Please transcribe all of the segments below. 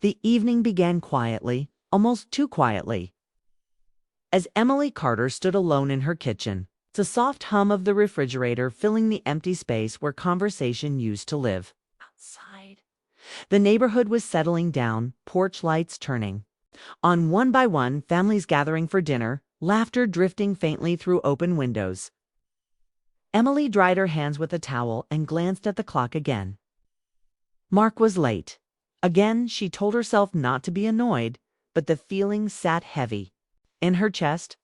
The evening began quietly, almost too quietly. As Emily Carter stood alone in her kitchen, the soft hum of the refrigerator filling the empty space where conversation used to live. Outside, the neighborhood was settling down, porch lights turning on one by one, families gathering for dinner, laughter drifting faintly through open windows. Emily dried her hands with a towel and glanced at the clock again. Mark was late. Again, she told herself not to be annoyed, but the feeling sat heavy in her chest.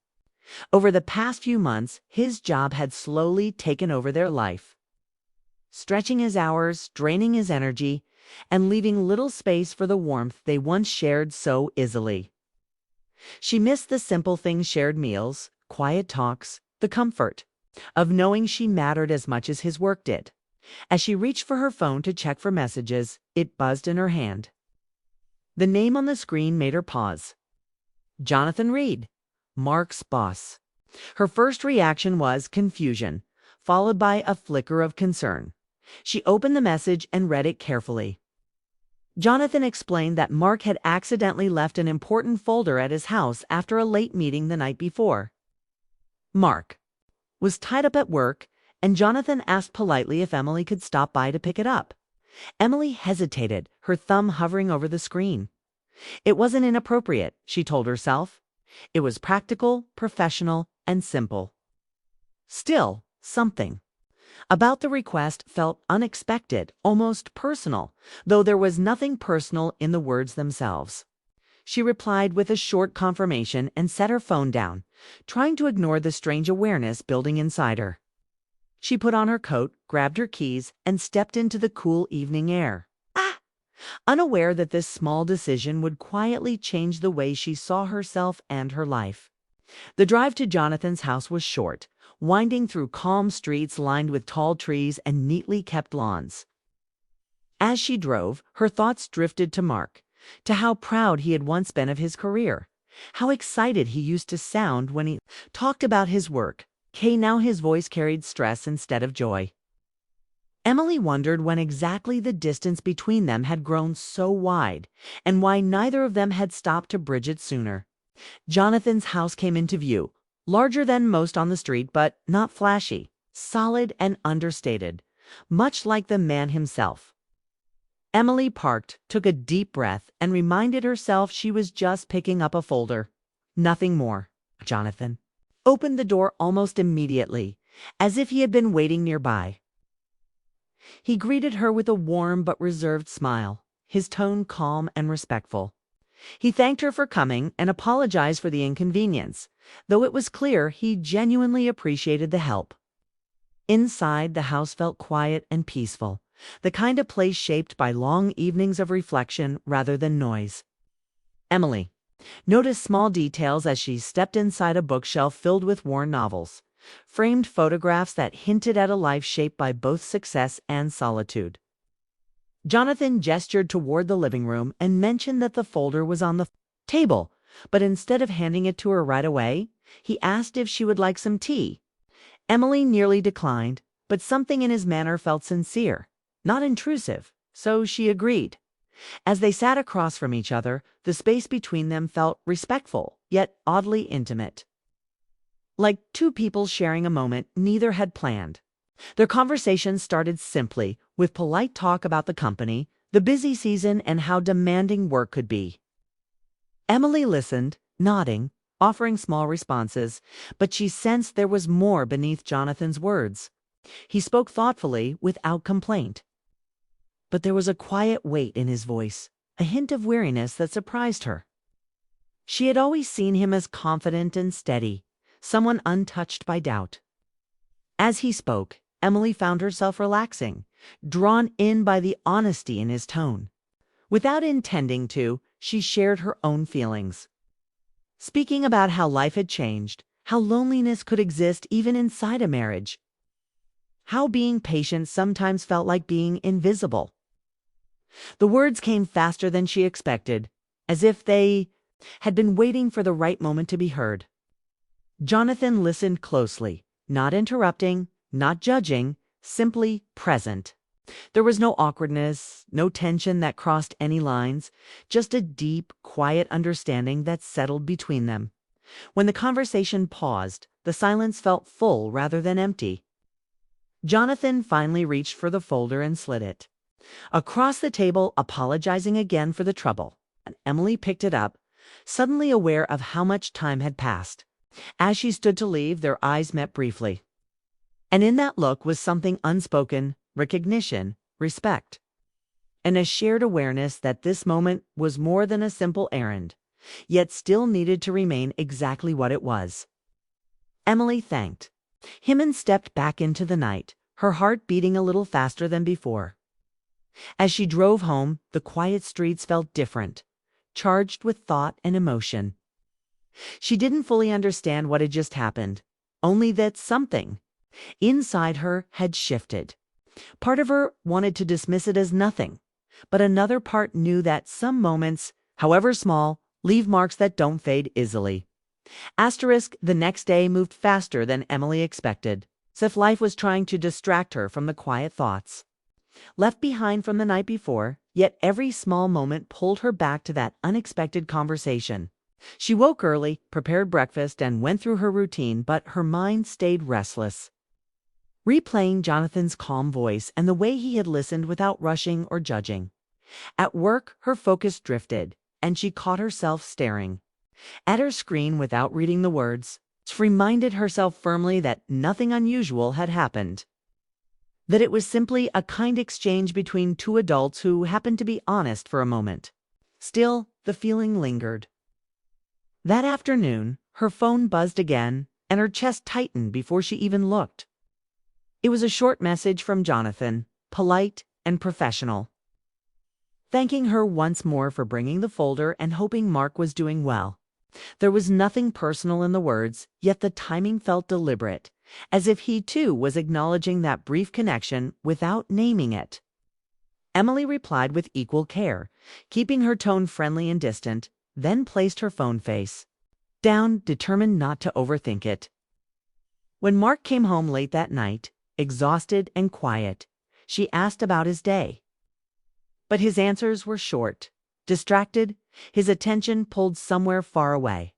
Over the past few months, his job had slowly taken over their life, stretching his hours, draining his energy, and leaving little space for the warmth they once shared so easily. She missed the simple things: shared meals, quiet talks, the comfort of knowing she mattered as much as his work did. As she reached for her phone to check for messages, it buzzed in her hand. The name on the screen made her pause. Jonathan Reed, Mark's boss. Her first reaction was confusion, followed by a flicker of concern. She opened the message and read it carefully. Jonathan explained that Mark had accidentally left an important folder at his house after a late meeting the night before. Mark was tied up at work, and Jonathan asked politely if Emily could stop by to pick it up. Emily hesitated, her thumb hovering over the screen. It wasn't inappropriate, she told herself. It was practical, professional, and simple. Still, something about the request felt unexpected, almost personal, though there was nothing personal in the words themselves. She replied with a short confirmation and set her phone down, trying to ignore the strange awareness building inside her. She put on her coat, grabbed her keys, and stepped into the cool evening air. Unaware that this small decision would quietly change the way she saw herself and her life. The drive to Jonathan's house was short, winding through calm streets lined with tall trees and neatly kept lawns. As she drove, her thoughts drifted to Mark, to how proud he had once been of his career, how excited he used to sound when he talked about his work. Now his voice carried stress instead of joy. Emily wondered when exactly the distance between them had grown so wide, and why neither of them had stopped to bridge it sooner. Jonathan's house came into view, larger than most on the street, but not flashy, solid and understated, much like the man himself. Emily parked, took a deep breath, and reminded herself she was just picking up a folder. Nothing more. Jonathan opened the door almost immediately, as if he had been waiting nearby. He greeted her with a warm but reserved smile, his tone calm and respectful. He thanked her for coming and apologized for the inconvenience, though it was clear he genuinely appreciated the help. Inside, the house felt quiet and peaceful, the kind of place shaped by long evenings of reflection rather than noise. Emily noticed small details as she stepped inside a bookshelf filled with worn novels, framed photographs that hinted at a life shaped by both success and solitude. Jonathan gestured toward the living room and mentioned that the folder was on the table, but instead of handing it to her right away, he asked if she would like some tea. Emily nearly declined, but something in his manner felt sincere, not intrusive, so she agreed. As they sat across from each other, the space between them felt respectful, yet oddly intimate. Like two people sharing a moment neither had planned. Their conversation started simply, with polite talk about the company, the busy season, and how demanding work could be. Emily listened, nodding, offering small responses, but she sensed there was more beneath Jonathan's words. He spoke thoughtfully, without complaint. But there was a quiet weight in his voice, a hint of weariness that surprised her. She had always seen him as confident and steady, someone untouched by doubt. As he spoke, Emily found herself relaxing, drawn in by the honesty in his tone. Without intending to, she shared her own feelings, speaking about how life had changed, how loneliness could exist even inside a marriage, how being patient sometimes felt like being invisible. The words came faster than she expected, as if they had been waiting for the right moment to be heard. Jonathan listened closely, not interrupting, not judging, simply present. There was no awkwardness, no tension that crossed any lines, just a deep, quiet understanding that settled between them. When the conversation paused, the silence felt full rather than empty. Jonathan finally reached for the folder and slid it across the table, apologizing again for the trouble, and Emily picked it up, suddenly aware of how much time had passed. As she stood to leave, their eyes met briefly. And in that look was something unspoken, recognition, respect, and a shared awareness that this moment was more than a simple errand, yet still needed to remain exactly what it was. Emily thanked him and stepped back into the night, her heart beating a little faster than before. As she drove home, the quiet streets felt different, charged with thought and emotion. She didn't fully understand what had just happened, only that something inside her had shifted. Part of her wanted to dismiss it as nothing, but another part knew that some moments, however small, leave marks that don't fade easily. The next day moved faster than Emily expected, as if life was trying to distract her from the quiet thoughts left behind from the night before, yet every small moment pulled her back to that unexpected conversation. She woke early, prepared breakfast, and went through her routine, but her mind stayed restless, replaying Jonathan's calm voice and the way he had listened without rushing or judging. At work, her focus drifted, and she caught herself staring at her screen without reading the words. She reminded herself firmly that nothing unusual had happened, that it was simply a kind exchange between two adults who happened to be honest for a moment. Still, the feeling lingered. That afternoon, her phone buzzed again, and her chest tightened before she even looked. It was a short message from Jonathan, polite and professional, thanking her once more for bringing the folder and hoping Mark was doing well. There was nothing personal in the words, yet the timing felt deliberate, as if he too was acknowledging that brief connection without naming it. Emily replied with equal care, keeping her tone friendly and distant, then placed her phone face down, determined not to overthink it. When Mark came home late that night, exhausted and quiet, she asked about his day. But his answers were short, distracted, his attention pulled somewhere far away.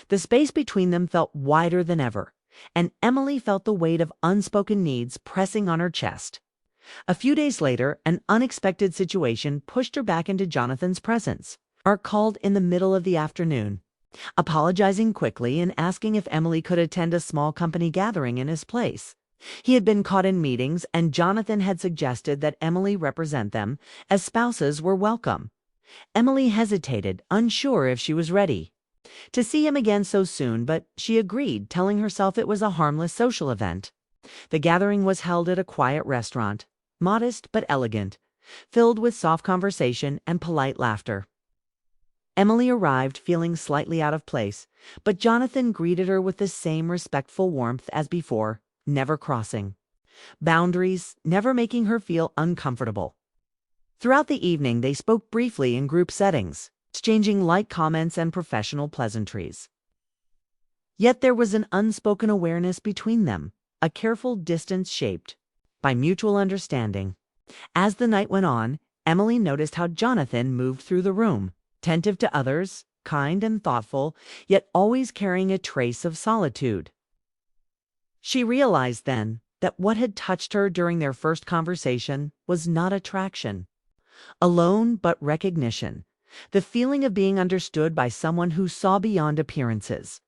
The space between them felt wider than ever, and Emily felt the weight of unspoken needs pressing on her chest. A few days later, an unexpected situation pushed her back into Jonathan's presence. Mark called in the middle of the afternoon, apologizing quickly and asking if Emily could attend a small company gathering in his place. He had been caught in meetings, and Jonathan had suggested that Emily represent them, as spouses were welcome. Emily hesitated, unsure if she was ready to see him again so soon, but she agreed, telling herself it was a harmless social event. The gathering was held at a quiet restaurant, modest but elegant, filled with soft conversation and polite laughter. Emily arrived feeling slightly out of place, but Jonathan greeted her with the same respectful warmth as before, never crossing boundaries, never making her feel uncomfortable. Throughout the evening, they spoke briefly in group settings, exchanging light comments and professional pleasantries. Yet there was an unspoken awareness between them, a careful distance shaped by mutual understanding. As the night went on, Emily noticed how Jonathan moved through the room, attentive to others, kind and thoughtful, yet always carrying a trace of solitude. She realized then that what had touched her during their first conversation was not attraction alone, but recognition, the feeling of being understood by someone who saw beyond appearances.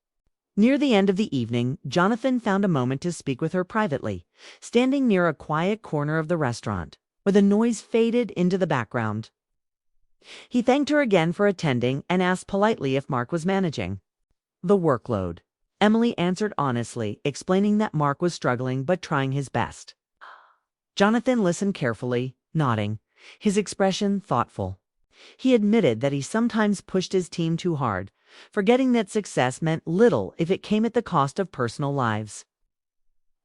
Near the end of the evening, Jonathan found a moment to speak with her privately, standing near a quiet corner of the restaurant, where the noise faded into the background. He thanked her again for attending and asked politely if Mark was managing the workload. Emily answered honestly, explaining that Mark was struggling but trying his best. Jonathan listened carefully, nodding, his expression thoughtful. He admitted that he sometimes pushed his team too hard, forgetting that success meant little if it came at the cost of personal lives.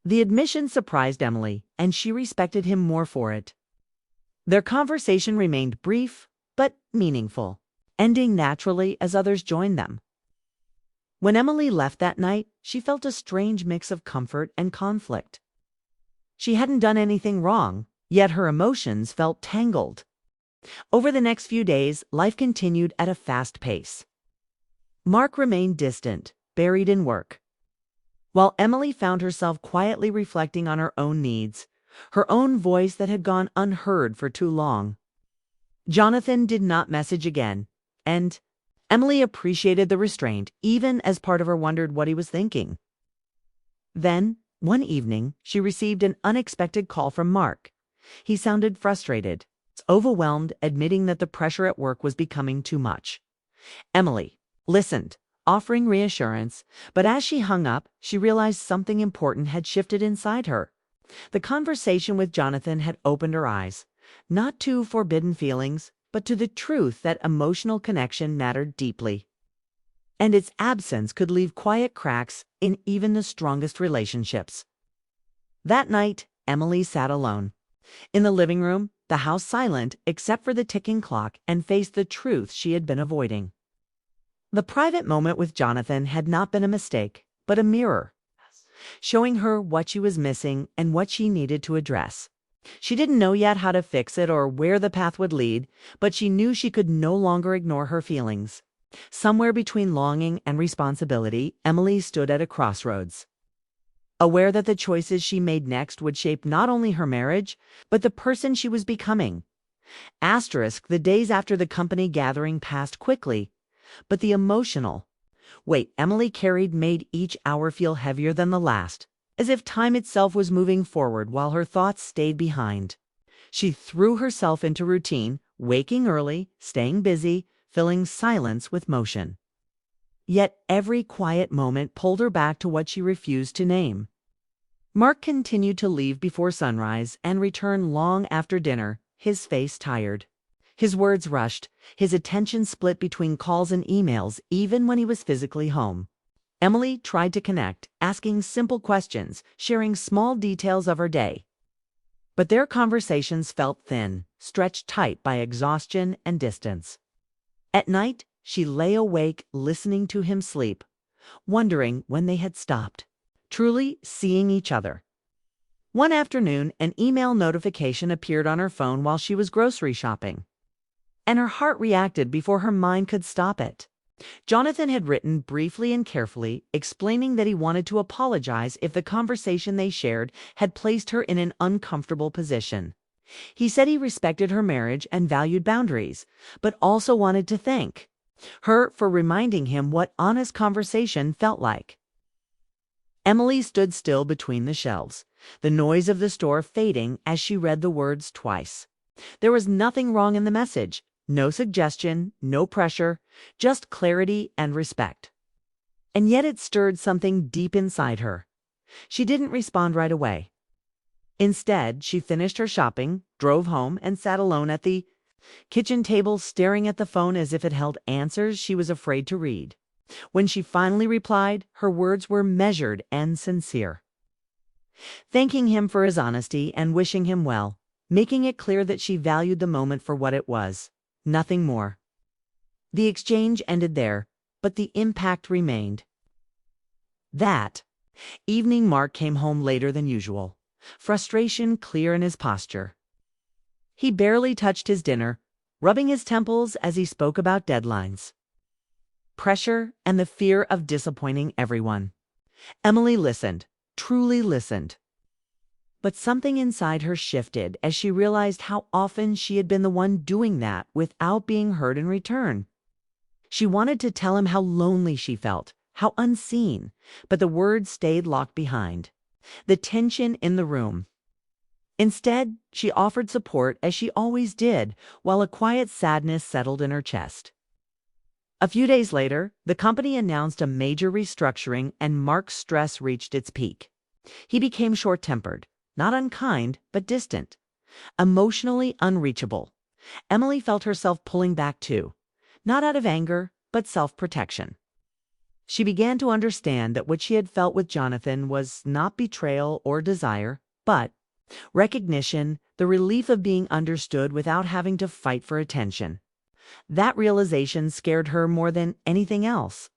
The admission surprised Emily, and she respected him more for it. Their conversation remained brief but meaningful, ending naturally as others joined them. When Emily left that night, she felt a strange mix of comfort and conflict. She hadn't done anything wrong, Yet her emotions felt tangled. Over the next few days, life continued at a fast pace. Mark remained distant, buried in work, while Emily found herself quietly reflecting on her own needs, her own voice that had gone unheard for too long. Jonathan did not message again, and Emily appreciated the restraint, even as part of her wondered what he was thinking. Then, one evening, she received an unexpected call from Mark. He sounded frustrated, overwhelmed, admitting that the pressure at work was becoming too much. Emily listened, offering reassurance, but as she hung up, she realized something important had shifted inside her. The conversation with Jonathan had opened her eyes, not to forbidden feelings, but to the truth that emotional connection mattered deeply. And its absence could leave quiet cracks in even the strongest relationships. That night, Emily sat alone. In the living room, the house silent except for the ticking clock, and faced the truth she had been avoiding. The private moment with Jonathan had not been a mistake, but a mirror, showing her what she was missing and what she needed to address. She didn't know yet how to fix it or where the path would lead, but she knew she could no longer ignore her feelings. Somewhere between longing and responsibility, Emily stood at a crossroads. Aware that the choices she made next would shape not only her marriage, but the person she was becoming. The days after the company gathering passed quickly, but the emotional weight Emily carried made each hour feel heavier than the last, as if time itself was moving forward while her thoughts stayed behind. She threw herself into routine, waking early, staying busy, filling silence with motion. Yet every quiet moment pulled her back to what she refused to name. Mark continued to leave before sunrise and return long after dinner, his face tired. His words rushed, his attention split between calls and emails, even when he was physically home. Emily tried to connect, asking simple questions, sharing small details of her day. But their conversations felt thin, stretched tight by exhaustion and distance. At night, she lay awake listening to him sleep, wondering when they had stopped, truly seeing each other. One afternoon, an email notification appeared on her phone while she was grocery shopping, and her heart reacted before her mind could stop it. Jonathan had written briefly and carefully, explaining that he wanted to apologize if the conversation they shared had placed her in an uncomfortable position. He said he respected her marriage and valued boundaries, but also wanted to thank her for reminding him what honest conversation felt like. Emily stood still between the shelves, the noise of the store fading as she read the words twice. There was nothing wrong in the message. No suggestion, no pressure, just clarity and respect. And yet it stirred something deep inside her. She didn't respond right away. Instead, she finished her shopping, drove home, and sat alone at the kitchen table, staring at the phone as if it held answers she was afraid to read. When she finally replied, her words were measured and sincere, thanking him for his honesty and wishing him well, making it clear that she valued the moment for what it was. Nothing more. The exchange ended there, but the impact remained. That evening, Mark came home later than usual, frustration clear in his posture. He barely touched his dinner, rubbing his temples as he spoke about deadlines, pressure, and the fear of disappointing everyone. Emily listened, truly listened. But something inside her shifted as she realized how often she had been the one doing that without being heard in return. She wanted to tell him how lonely she felt, how unseen, but the words stayed locked behind, the tension in the room. Instead, she offered support as she always did, while a quiet sadness settled in her chest. A few days later, the company announced a major restructuring and Mark's stress reached its peak. He became short-tempered. Not unkind, but distant, emotionally unreachable. Emily felt herself pulling back too, not out of anger, but self-protection. She began to understand that what she had felt with Jonathan was not betrayal or desire, but recognition, the relief of being understood without having to fight for attention. That realization scared her more than anything else.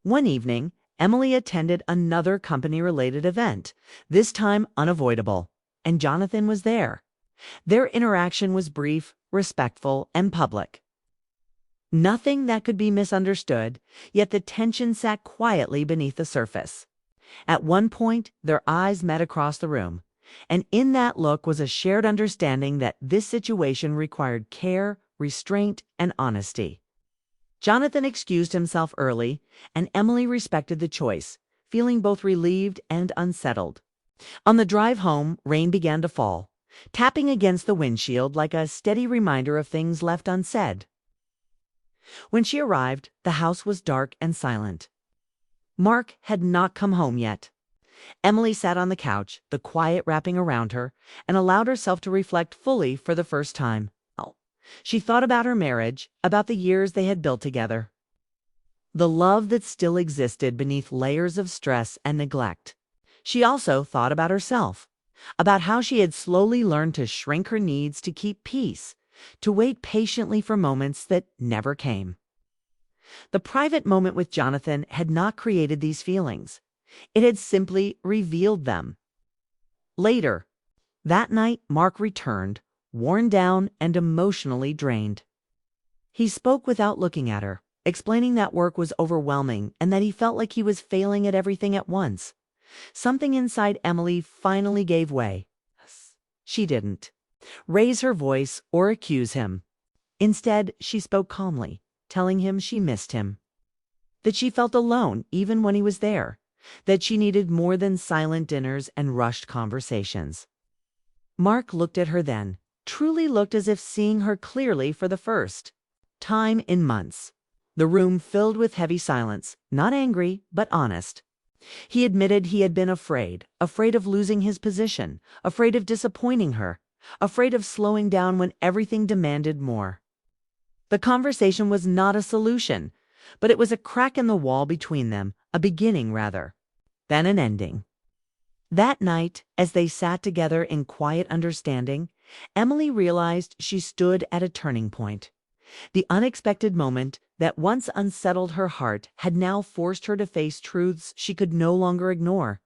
One evening, Emily attended another company-related event, this time unavoidable, and Jonathan was there. Their interaction was brief, respectful, and public. Nothing that could be misunderstood, yet the tension sat quietly beneath the surface. At one point, their eyes met across the room, and in that look was a shared understanding that this situation required care, restraint, and honesty. Jonathan excused himself early, and Emily respected the choice, feeling both relieved and unsettled. On the drive home, rain began to fall, tapping against the windshield like a steady reminder of things left unsaid. When she arrived, the house was dark and silent. Mark had not come home yet. Emily sat on the couch, the quiet wrapping around her, and allowed herself to reflect fully for the first time. She thought about her marriage, about the years they had built together. The love that still existed beneath layers of stress and neglect. She also thought about herself, about how she had slowly learned to shrink her needs to keep peace, to wait patiently for moments that never came. The private moment with Jonathan had not created these feelings. It had simply revealed them. Later, that night, Mark returned, worn down and emotionally drained. He spoke without looking at her, explaining that work was overwhelming and that he felt like he was failing at everything at once. Something inside Emily finally gave way. She didn't raise her voice or accuse him. Instead, she spoke calmly, telling him she missed him, that she felt alone even when he was there, that she needed more than silent dinners and rushed conversations. Mark looked at her then, truly looked as if seeing her clearly for the first time in months. The room filled with heavy silence, not angry, but honest. He admitted he had been afraid of losing his position, afraid of disappointing her, afraid of slowing down when everything demanded more. The conversation was not a solution, but it was a crack in the wall between them, a beginning rather than an ending. That night, as they sat together in quiet understanding, Emily realized she stood at a turning point. The unexpected moment that once unsettled her heart had now forced her to face truths she could no longer ignore.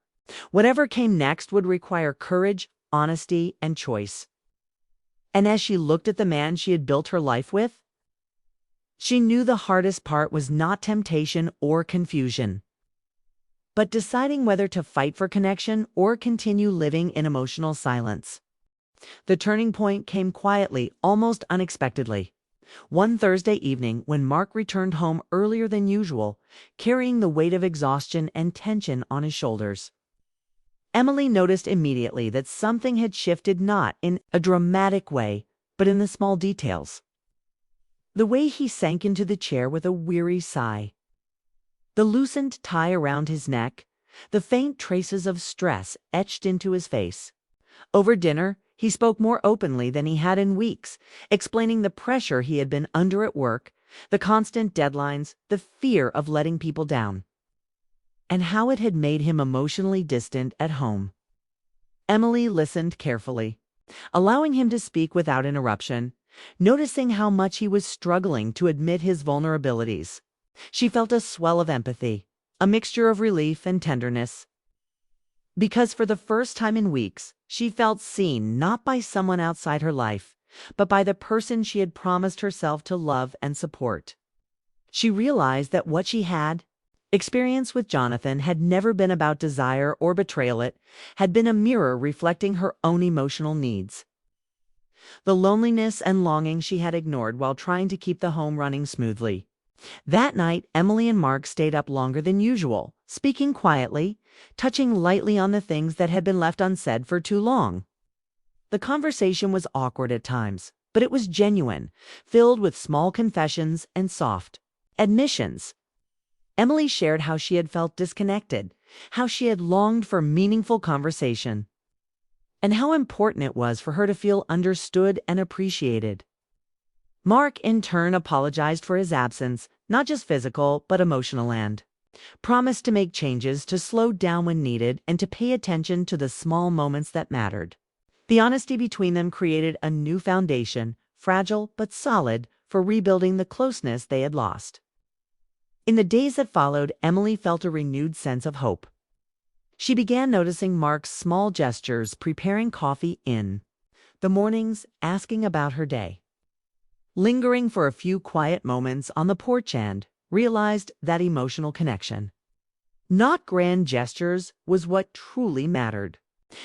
Whatever came next would require courage, honesty, and choice. And as she looked at the man she had built her life with, she knew the hardest part was not temptation or confusion, but deciding whether to fight for connection or continue living in emotional silence. The turning point came quietly, almost unexpectedly. One Thursday evening, when Mark returned home earlier than usual, carrying the weight of exhaustion and tension on his shoulders. Emily noticed immediately that something had shifted, not in a dramatic way, but in the small details. The way he sank into the chair with a weary sigh, the loosened tie around his neck, the faint traces of stress etched into his face. Over dinner, he spoke more openly than he had in weeks, explaining the pressure he had been under at work, the constant deadlines, the fear of letting people down, and how it had made him emotionally distant at home. Emily listened carefully, allowing him to speak without interruption, noticing how much he was struggling to admit his vulnerabilities. She felt a swell of empathy, a mixture of relief and tenderness, because for the first time in weeks, she felt seen not by someone outside her life, but by the person she had promised herself to love and support. She realized that what she had experienced with Jonathan had never been about desire or betrayal. It had been a mirror reflecting her own emotional needs. The loneliness and longing she had ignored while trying to keep the home running smoothly. That night, Emily and Mark stayed up longer than usual, speaking quietly, touching lightly on the things that had been left unsaid for too long. The conversation was awkward at times, but it was genuine, filled with small confessions and soft admissions. Emily shared how she had felt disconnected, how she had longed for meaningful conversation, and how important it was for her to feel understood and appreciated. Mark, in turn, apologized for his absence, not just physical, but emotional, and promised to make changes, to slow down when needed, and to pay attention to the small moments that mattered. The honesty between them created a new foundation, fragile but solid, for rebuilding the closeness they had lost. In the days that followed, Emily felt a renewed sense of hope. She began noticing Mark's small gestures, preparing coffee in the mornings asking about her day, lingering for a few quiet moments on the porch, and realized that emotional connection, not grand gestures, was what truly mattered.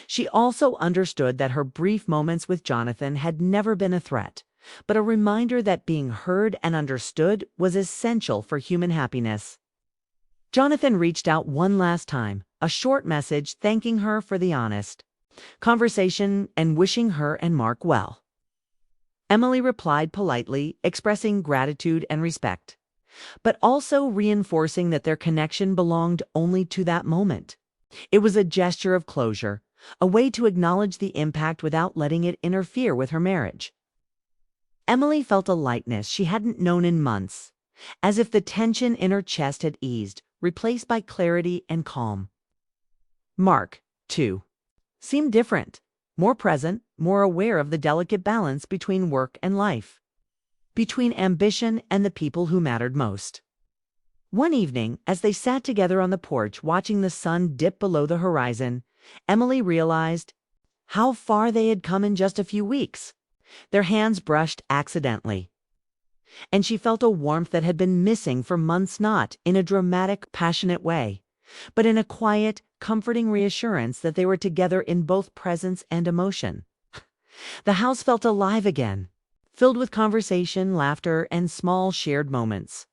She also understood that her brief moments with Jonathan had never been a threat, but a reminder that being heard and understood was essential for human happiness. Jonathan reached out one last time, a short message thanking her for the honest conversation and wishing her and Mark well. Emily replied politely, expressing gratitude and respect, but also reinforcing that their connection belonged only to that moment. It was a gesture of closure, a way to acknowledge the impact without letting it interfere with her marriage. Emily felt a lightness she hadn't known in months, as if the tension in her chest had eased, replaced by clarity and calm. Mark, too, seemed different, more present, more aware of the delicate balance between work and life, between ambition and the people who mattered most. One evening, as they sat together on the porch watching the sun dip below the horizon, Emily realized how far they had come in just a few weeks. Their hands brushed accidentally, and she felt a warmth that had been missing for months, not in a dramatic, passionate way, but in a quiet, comforting reassurance that they were together in both presence and emotion. The house felt alive again, filled with conversation, laughter, and small shared moments.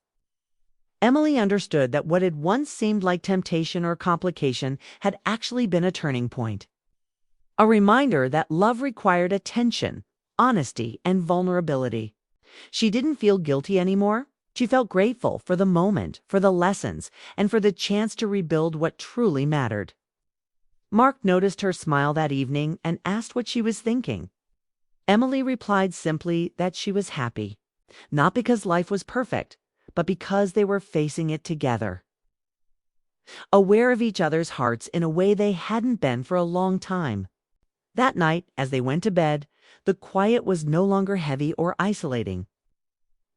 Emily understood that what had once seemed like temptation or complication had actually been a turning point. A reminder that love required attention, honesty, and vulnerability. She didn't feel guilty anymore. She felt grateful for the moment, for the lessons, and for the chance to rebuild what truly mattered. Mark noticed her smile that evening and asked what she was thinking. Emily replied simply that she was happy, not because life was perfect, but because they were facing it together, aware of each other's hearts in a way they hadn't been for a long time. That night, as they went to bed, the quiet was no longer heavy or isolating,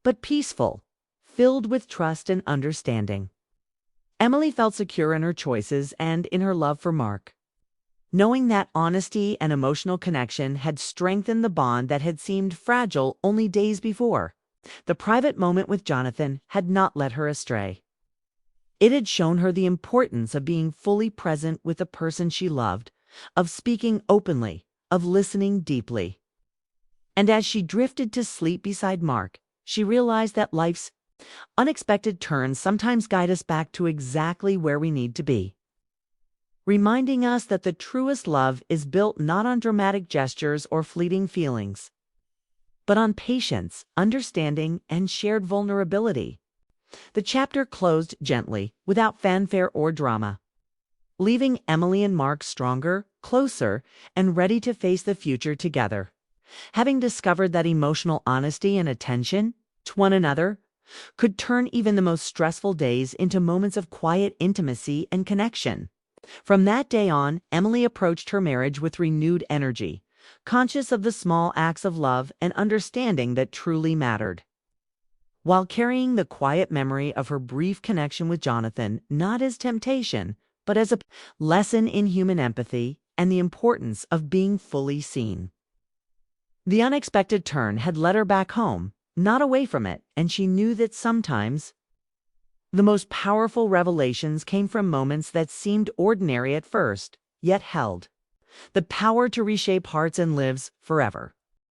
but peaceful, filled with trust and understanding. Emily felt secure in her choices and in her love for Mark, knowing that honesty and emotional connection had strengthened the bond that had seemed fragile only days before. The private moment with Jonathan had not led her astray. It had shown her the importance of being fully present with the person she loved, of speaking openly, of listening deeply. And as she drifted to sleep beside Mark, she realized that life's unexpected turns sometimes guide us back to exactly where we need to be, reminding us that the truest love is built not on dramatic gestures or fleeting feelings, but on patience, understanding, and shared vulnerability. The chapter closed gently, without fanfare or drama, leaving Emily and Mark stronger, closer, and ready to face the future together, having discovered that emotional honesty and attention to one another could turn even the most stressful days into moments of quiet intimacy and connection. From that day on, Emily approached her marriage with renewed energy, conscious of the small acts of love and understanding that truly mattered, while carrying the quiet memory of her brief connection with Jonathan not as temptation, but as a lesson in human empathy and the importance of being fully seen. The unexpected turn had led her back home, not away from it, and she knew that sometimes the most powerful revelations came from moments that seemed ordinary at first, yet held the power to reshape hearts and lives forever.